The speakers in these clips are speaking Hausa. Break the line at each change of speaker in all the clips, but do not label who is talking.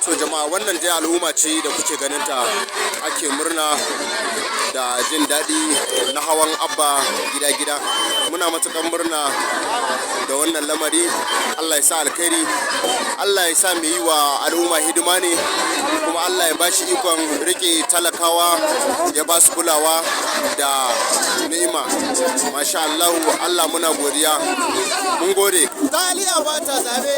So jama'a wannan dai al'umma ce da kuke ganin ta ake murna da jin daɗi na hawan abba gida-gida. Muna matuƙar murna da wannan lamari. Allah ya sa alkhairi, Allah ya sa mai yi wa al'umma hidima ne, kuma Allah ya ba shi ikon rike talakawa, ya ba su kulawa da ni'ima. Masha Allah, Allah muna godiya, mun gode. Taliya ba ta zabe.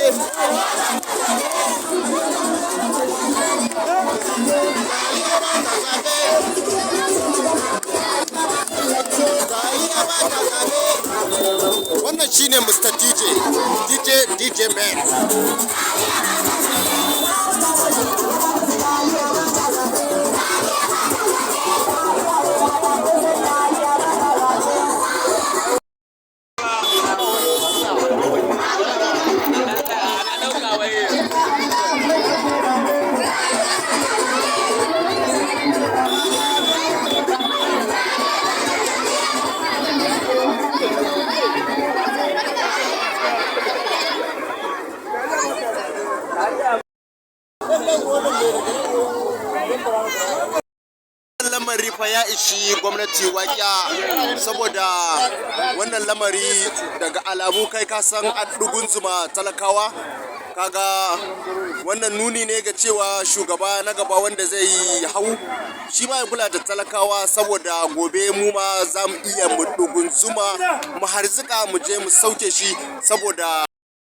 Wannan shine Mr. DJ Man. Lamari fa ya ishi gwamnati waƙiya, saboda wannan lamari daga alamu kai ka san an dugunzuma talakawa. Kaga wannan nuni ne ga cewa shugaba na gaba wanda zai hau shi ma ya kula da talakawa, saboda gobe mu ma za mu iya mu dugunzuma mu harzika mu je mu sauke shi, saboda